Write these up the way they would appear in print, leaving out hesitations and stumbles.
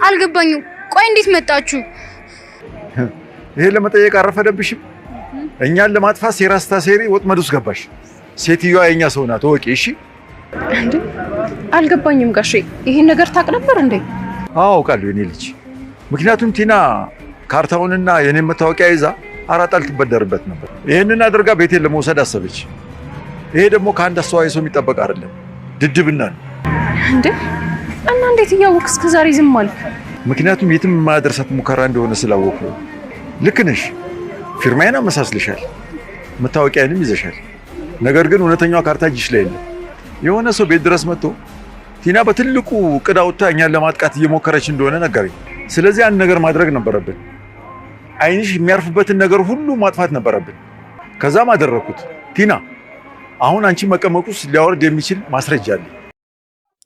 አልገባኝም። ቆይ እንዴት መጣችሁ? ይሄ ለመጠየቅ አረፈደብሽም? እኛን ለማጥፋት ሴራ ስታሴሪ ወጥመድ ውስጥ ገባሽ። ሴትዮዋ የኛ ሰው ናት ወቂ። እሺ እንዴ አልገባኝም ጋሼ፣ ይሄን ነገር ታውቅ ነበር እንዴ? አዎ አውቃለሁ የኔ ልጅ። ምክንያቱም ቲና ካርታውንና የኔን መታወቂያ ይዛ አራጣ ልትበደርበት ነበር። ይሄንን አድርጋ ቤቴን ለመውሰድ አሰበች። ይሄ ደግሞ ከአንድ አስተዋይ ሰው የሚጠበቅ አይደለም፣ ድድብና ነው። እንዴ እና እንዴት እያወቅህ እስከ ዛሬ ዝም አልክ? ምክንያቱም የትም የማያደርሳት ሙከራ እንደሆነ ስላወቁ። ልክ ነሽ፣ ፊርማዬን አመሳስልሻል፣ መታወቂያንም ይዘሻል። ነገር ግን እውነተኛዋ ካርታ እጅሽ ላይ የለም። የሆነ ሰው ቤት ድረስ መጥቶ ቲና በትልቁ ዕቅድ አውጥታ እኛን ለማጥቃት እየሞከረች እንደሆነ ነገረኝ። ስለዚህ አንድ ነገር ማድረግ ነበረብን። አይንሽ የሚያርፍበትን ነገር ሁሉ ማጥፋት ነበረብን። ከዛም አደረኩት። ቲና አሁን አንቺ መቀመቅ ውስጥ ሊያወርድ የሚችል ማስረጃ አለ።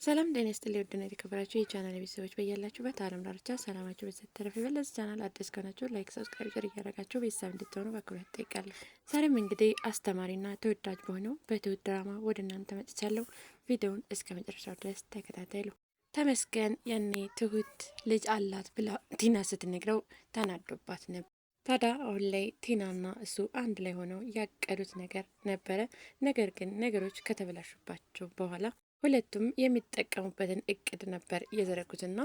ሰላም ጤና ይስጥልኝ። ውድና የተከበራችሁ የቻናል ቤተሰቦች በያላችሁበት ዓለም ዳርቻ ሰላማችሁ በዘት ተረፈ ይበል። ለዚህ ቻናል አዲስ ከሆናችሁ ላይክ፣ ሰብስክራይብ፣ ሼር እያደረጋችሁ ቤተሰብ እንድትሆኑ በአክብሮት እጠይቃለሁ። ዛሬም እንግዲህ አስተማሪና ተወዳጅ በሆነው በትሁት ድራማ ወደ እናንተ መጥቻለሁ። ቪዲዮውን እስከ መጨረሻው ድረስ ተከታተሉ። ተመስገን ያኔ ትሁት ልጅ አላት ብላ ቲና ስትነግረው ተናዶባት ነበር። ታዲያ አሁን ላይ ቲናና እሱ አንድ ላይ ሆነው ያቀዱት ነገር ነበረ። ነገር ግን ነገሮች ከተበላሹባቸው በኋላ ሁለቱም የሚጠቀሙበትን እቅድ ነበር የዘረጉትና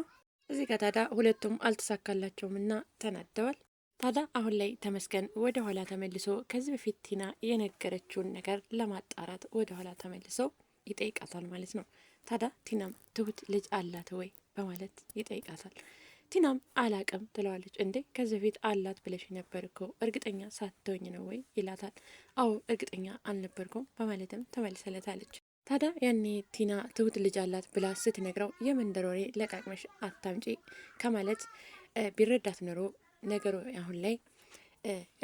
እዚህ ጋር ታዲያ ሁለቱም አልተሳካላቸውምና ተናደዋል። ታዲያ አሁን ላይ ተመስገን ወደ ኋላ ተመልሶ ከዚህ በፊት ቲና የነገረችውን ነገር ለማጣራት ወደ ኋላ ተመልሶ ይጠይቃታል ማለት ነው። ታዲያ ቲናም ትሁት ልጅ አላት ወይ በማለት ይጠይቃታል። ቲናም አላቅም ትለዋለች። እንዴ ከዚህ በፊት አላት ብለሽ ነበር እኮ እርግጠኛ ሳትሆኝ ነው ወይ ይላታል። አዎ እርግጠኛ አልነበርኩም በማለትም ተመልሰለታለች። ታዲያ ያኔ ቲና ትሁት ልጅ አላት ብላ ስትነግረው የመንደር ወሬ ለቃቅመሽ አታምጪ ከማለት ቢረዳት ኖሮ ነገሩ አሁን ላይ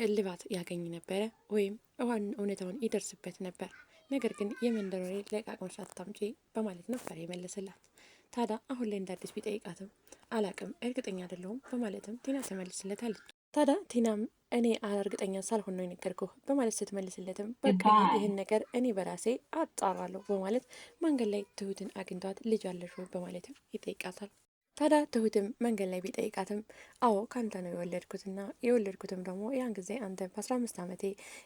እልባት ያገኝ ነበረ፣ ወይም እውነታውን ይደርስበት ነበር። ነገር ግን የመንደር ወሬ ለቃቅመሽ አታምጪ በማለት ነበር የመለሰላት። ታዲያ አሁን ላይ እንደ አዲስ ቢጠይቃትም አላቅም እርግጠኛ አይደለሁም በማለትም ቲና ትመልስለታለች። ታዲያ ቲናም እኔ እርግጠኛ ሳልሆን ነው የነገርኩህ በማለት ስትመልስለትም በቃ ይህን ነገር እኔ በራሴ አጣራለሁ በማለት መንገድ ላይ ትሁትን አግኝቷት ልጅ አለሽ በማለትም ይጠይቃታል። ታዲያ ትሁትም መንገድ ላይ ቢጠይቃትም አዎ ካንተ ነው የወለድኩትና የወለድኩትም ደግሞ ያን ጊዜ አንተ በ15 ዓመቴ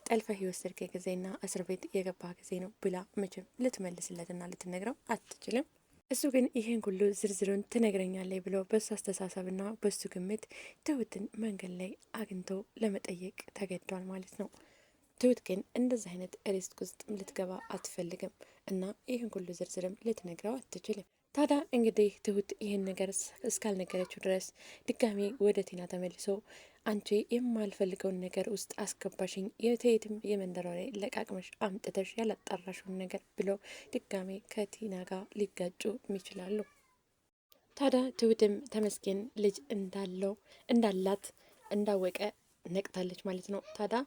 ጠልፈህ የወሰድከ ጊዜና እስር ቤት የገባ ጊዜ ነው ብላ መቼም ልትመልስለትና ልትነግረው አትችልም። እሱ ግን ይሄን ሁሉ ዝርዝሩን ትነግረኛለች ብሎ በሱ አስተሳሰብና በሱ ግምት ትሁትን መንገድ ላይ አግኝቶ ለመጠየቅ ተገዷል ማለት ነው። ትሁት ግን እንደዚህ አይነት ሪስክ ውስጥ ልትገባ አትፈልግም እና ይህን ሁሉ ዝርዝርም ልትነግረው አትችልም። ታዲያ እንግዲህ ትሁት ይህን ነገር እስካልነገረችው ድረስ ድጋሚ ወደ ቲና ተመልሶ አንቺ የማልፈልገውን ነገር ውስጥ አስገባሽኝ፣ የትየትም የመንደር ወሬ ለቃቅመሽ አምጥተሽ ያላጣራሽውን ነገር ብሎ ድጋሚ ከቲና ጋር ሊጋጩ ይችላሉ። ታዲያ ትሁትም ተመስገን ልጅ እንዳላት እንዳወቀ ነቅታለች ማለት ነው። ታዲያ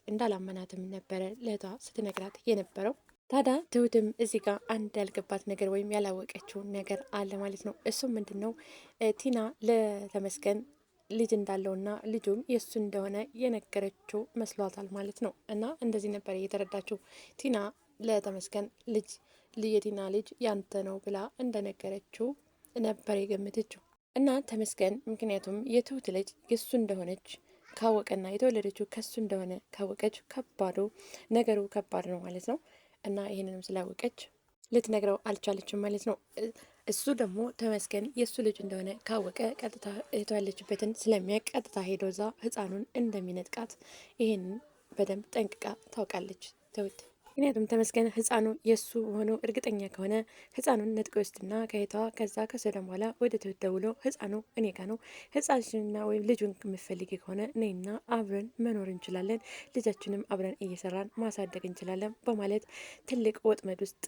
እንዳላመናትም ነበረ ለእህቷ ስትነግራት የነበረው። ታዲያ ትሁትም እዚህ ጋር አንድ ያልገባት ነገር ወይም ያላወቀችው ነገር አለ ማለት ነው። እሱም ምንድን ነው? ቲና ለተመስገን ልጅ እንዳለውና ልጁም የእሱ እንደሆነ የነገረችው መስሏታል ማለት ነው። እና እንደዚህ ነበር እየተረዳችው። ቲና ለተመስገን የቲና ልጅ ያንተ ነው ብላ እንደነገረችው ነበር የገመተችው። እና ተመስገን ምክንያቱም የትሁት ልጅ የእሱ እንደሆነች ካወቀና የተወለደችው ከሱ እንደሆነ ካወቀች ነገሩ ከባድ ነው ማለት ነው። እና ይህንንም ስላወቀች ልትነግረው አልቻለችም ማለት ነው። እሱ ደግሞ ተመስገን የእሱ ልጅ እንደሆነ ካወቀ ቀጥታ እህቷ ያለችበትን ስለሚያውቅ ቀጥታ ሄዶ እዛ ህፃኑን እንደሚነጥቃት ይህንን በደንብ ጠንቅቃ ታውቃለች ትሁት። ምክንያቱም ተመስገን ህፃኑ የእሱ ሆኖ እርግጠኛ ከሆነ ህፃኑን ነጥቆ ይወስድና ከእህቷ ከዛ በኋላ ወደ ትሁት ደውሎ ህፃኑ እኔ ጋ ነው፣ ህፃንሽንና ወይም ልጁን የምፈልጊ ከሆነ ነይና አብረን መኖር እንችላለን፣ ልጃችንም አብረን እየሰራን ማሳደግ እንችላለን በማለት ትልቅ ወጥመድ ውስጥ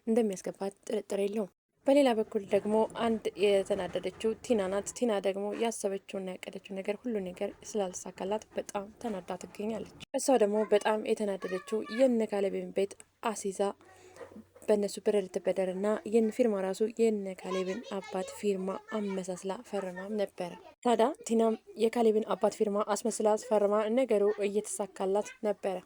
እንደሚያስገባት ጥርጥር የለውም። በሌላ በኩል ደግሞ አንድ የተናደደችው ቲና ናት። ቲና ደግሞ ያሰበችውና ያቀደችው ነገር ሁሉ ነገር ስላልሳካላት በጣም ተናዳ ትገኛለች። እሷ ደግሞ በጣም የተናደደችው የነ ካሌብን ቤት አሲዛ በእነሱ ብር ልትበደርና ይህን ፊርማ ራሱ የነ ካሌብን አባት ፊርማ አመሳስላ ፈርማም ነበረ። ታዲያ ቲናም የካሌብን አባት ፊርማ አስመስላ ፈርማ ነገሩ እየተሳካላት ነበረ።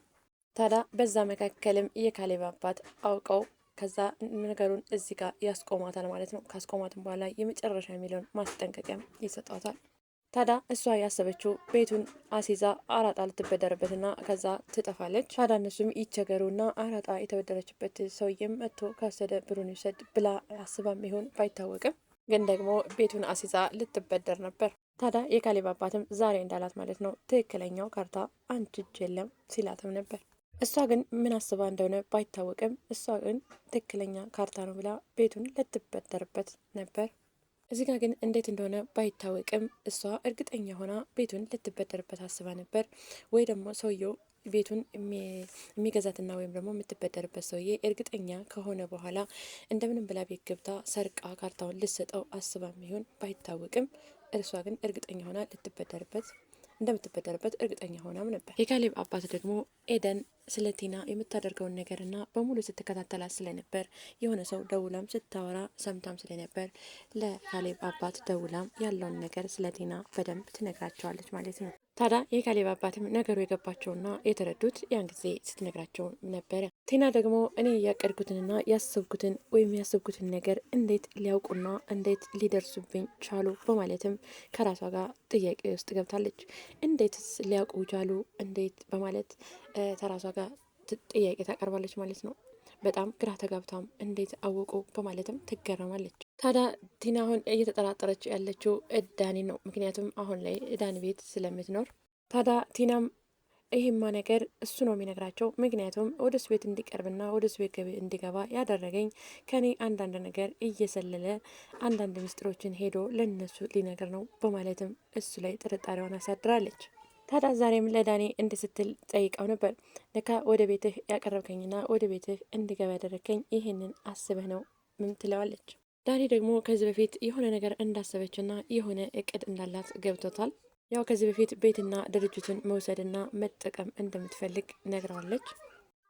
ታዲያ በዛ መካከልም የካሌብ አባት አውቀው ከዛ ነገሩን እዚህ ጋር ያስቆማታል ማለት ነው። ካስቆማትም በኋላ የመጨረሻ የሚለውን ማስጠንቀቂያም ይሰጧታል። ታዲያ እሷ ያሰበችው ቤቱን አሲዛ አራጣ ልትበደርበትና ከዛ ትጠፋለች። ታዲያ እነሱም ይቸገሩና አራጣ የተበደረችበት ሰውዬም መጥቶ ከወሰደ ብሩን ይውሰድ ብላ አስባም ይሆን ባይታወቅም ግን ደግሞ ቤቱን አሲዛ ልትበደር ነበር። ታዲያ የካሌብ አባትም ዛሬ እንዳላት ማለት ነው ትክክለኛው ካርታ አንቺ እጅ የለም ሲላትም ነበር። እሷ ግን ምን አስባ እንደሆነ ባይታወቅም እሷ ግን ትክክለኛ ካርታ ነው ብላ ቤቱን ልትበደርበት ነበር። እዚህ ጋር ግን እንዴት እንደሆነ ባይታወቅም እሷ እርግጠኛ ሆና ቤቱን ልትበደርበት አስባ ነበር። ወይ ደግሞ ሰውየው ቤቱን የሚገዛትና ወይም ደግሞ የምትበደርበት ሰውዬ እርግጠኛ ከሆነ በኋላ እንደምንም ብላ ቤት ገብታ ሰርቃ ካርታውን ልትሰጠው አስባ የሚሆን ባይታወቅም እርሷ ግን እርግጠኛ ሆና እንደምትበደርበት እርግጠኛ ሆናም ነበር። የካሌብ አባት ደግሞ ኤደን ስለ ቲና የምታደርገውን ነገርና በሙሉ ስትከታተላት ስለነበር የሆነ ሰው ደውላም ስታወራ ሰምታም ስለነበር ለካሌብ አባት ደውላም ያለውን ነገር ስለ ቲና በደንብ ትነግራቸዋለች ማለት ነው። ታዲያ የካሌብ አባትም ነገሩ የገባቸውና የተረዱት ያን ጊዜ ስትነግራቸው ነበረ። ቲና ደግሞ እኔ ያቀድኩትንና ያሰብኩትን ወይም ያሰብኩትን ነገር እንዴት ሊያውቁና እንዴት ሊደርሱብኝ ቻሉ በማለትም ከራሷ ጋር ጥያቄ ውስጥ ገብታለች። እንዴትስ ሊያውቁ ቻሉ እንዴት በማለት ከራሷ ጋር ጥያቄ ታቀርባለች ማለት ነው። በጣም ግራ ተጋብታም እንዴት አወቁ በማለትም ትገረማለች። ታዲያ ቲና አሁን እየተጠራጠረች ያለችው ዳኒ ነው። ምክንያቱም አሁን ላይ ዳኒ ቤት ስለምትኖር ታዲያ ቲናም ይሄማ ነገር እሱ ነው የሚነግራቸው። ምክንያቱም ወደ እሱ ቤት እንዲቀርብና ወደ እሱ ቤት እንዲገባ ያደረገኝ ከኔ አንዳንድ ነገር እየሰለለ አንዳንድ ምስጢሮችን ሄዶ ለነሱ ሊነገር ነው በማለትም እሱ ላይ ጥርጣሬዋን አሳድራለች። ታዲያ ዛሬም ለዳኒ እንድ ስትል ጠይቀው ነበር። ለካ ወደ ቤትህ ያቀረብከኝና ወደ ቤትህ እንዲገባ ያደረግከኝ ይህንን አስበህ ነው ምን ትለዋለች። ዳኒ ደግሞ ከዚህ በፊት የሆነ ነገር እንዳሰበችና የሆነ እቅድ እንዳላት ገብቶታል። ያው ከዚህ በፊት ቤትና ድርጅቱን መውሰድና መጠቀም እንደምትፈልግ ነግረዋለች።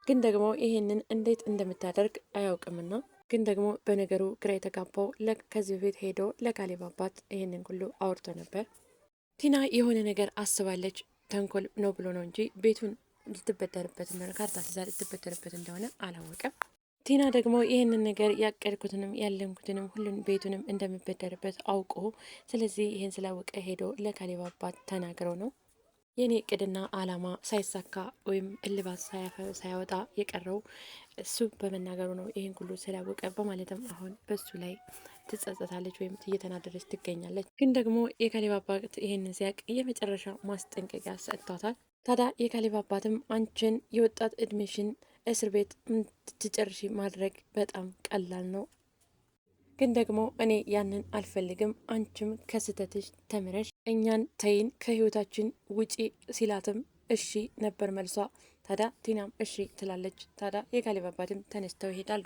ግን ደግሞ ይህንን እንዴት እንደምታደርግ አያውቅምና ግን ደግሞ በነገሩ ግራ የተጋባው ከዚህ በፊት ሄዶ ለካሌብ አባት ይህንን ሁሉ አውርቶ ነበር። ቲና የሆነ ነገር አስባለች ተንኮል ነው ብሎ ነው እንጂ ቤቱን ልትበደርበት እንደሆነ ካርታ ሲዛ ልትበደርበት እንደሆነ አላወቀም። ቲና ደግሞ ይህንን ነገር ያቀድኩትንም ያለምኩትንም ሁሉን ቤቱንም እንደምበደርበት አውቆ ስለዚህ ይህን ስላወቀ ሄዶ ለካሌብ አባት ተናግረው ነው የኔ እቅድና አላማ ሳይሳካ ወይም እልባት ሳያወጣ የቀረው እሱ በመናገሩ ነው ይህን ሁሉ ስላወቀ በማለትም አሁን በሱ ላይ ትጸጸታለች ወይም እየተናደረች ትገኛለች። ግን ደግሞ የካሌብ አባት ይህንን ሲያቅ የመጨረሻ ማስጠንቀቂያ ሰጥቷታል። ታዲያ የካሌብ አባትም አንቺን የወጣት እድሜሽን እስር ቤት እንድትጨርሺ ማድረግ በጣም ቀላል ነው፣ ግን ደግሞ እኔ ያንን አልፈልግም። አንቺም ከስህተትሽ ተምረሽ እኛን ተይን፣ ከህይወታችን ውጪ ሲላትም እሺ ነበር መልሷ። ታዲያ ቲናም እሺ ትላለች። ታዲያ የካሌብ አባትም ተነስተው ይሄዳሉ።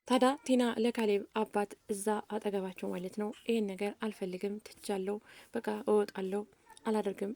ታዲያ ቲና ለካሌብ አባት እዛ አጠገባቸው ማለት ነው ይህን ነገር አልፈልግም፣ ትቻለው፣ በቃ እወጣለሁ፣ አላደርግም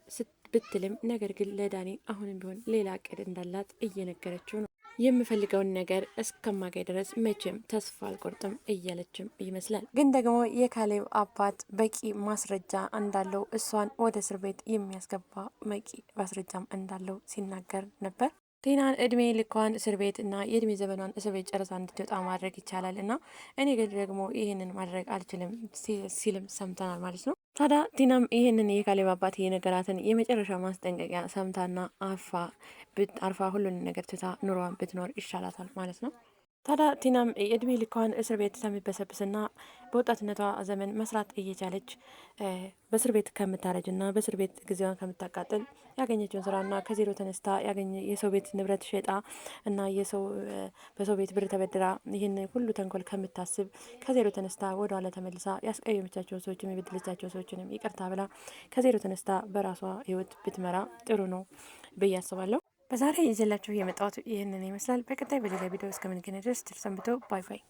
ብትልም ነገር ግን ለዳኒ አሁንም ቢሆን ሌላ እቅድ እንዳላት እየነገረችው ነው። የምፈልገውን ነገር እስከማገኝ ድረስ መቼም ተስፋ አልቆርጥም እያለችም ይመስላል። ግን ደግሞ የካሌብ አባት በቂ ማስረጃ እንዳለው እሷን ወደ እስር ቤት የሚያስገባ በቂ ማስረጃም እንዳለው ሲናገር ነበር። ቲናን እድሜ ልኳን እስር ቤት እና የእድሜ ዘመኗን እስር ቤት ጨርሳ እንድትወጣ ማድረግ ይቻላል እና እኔ ግን ደግሞ ይህንን ማድረግ አልችልም ሲልም ሰምተናል ማለት ነው። ታዲያ ቲናም ይህንን የካሌብ አባት የነገራትን የመጨረሻ ማስጠንቀቂያ ሰምታና አርፋ ሁሉን ነገር ትታ ኑሯን ብትኖር ይሻላታል ማለት ነው። ታዲያ ቲናም የእድሜ ልኳን እስር ቤት ከምትበሰብስና በወጣትነቷ ዘመን መስራት እየቻለች በእስር ቤት ከምታረጅና በእስር ቤት ጊዜዋን ከምታቃጥል ያገኘችውን ስራና ከዜሮ ተነስታ የሰው ቤት ንብረት ሸጣ እና በሰው ቤት ብር ተበድራ ይህን ሁሉ ተንኮል ከምታስብ ከዜሮ ተነስታ ወደ ኋላ ተመልሳ ያስቀየመቻቸውን ሰዎችም የበደለቻቸው ሰዎችንም ይቅርታ ብላ ከዜሮ ተነስታ በራሷ ህይወት ብትመራ ጥሩ ነው ብዬ አስባለሁ። በዛሬ ይዘላችሁ የመጣሁት ይህንን ይመስላል። በቀጣይ በሌላ ቪዲዮ እስከምንገናኝ ድረስ ሰንብቱ። ባይ ባይ።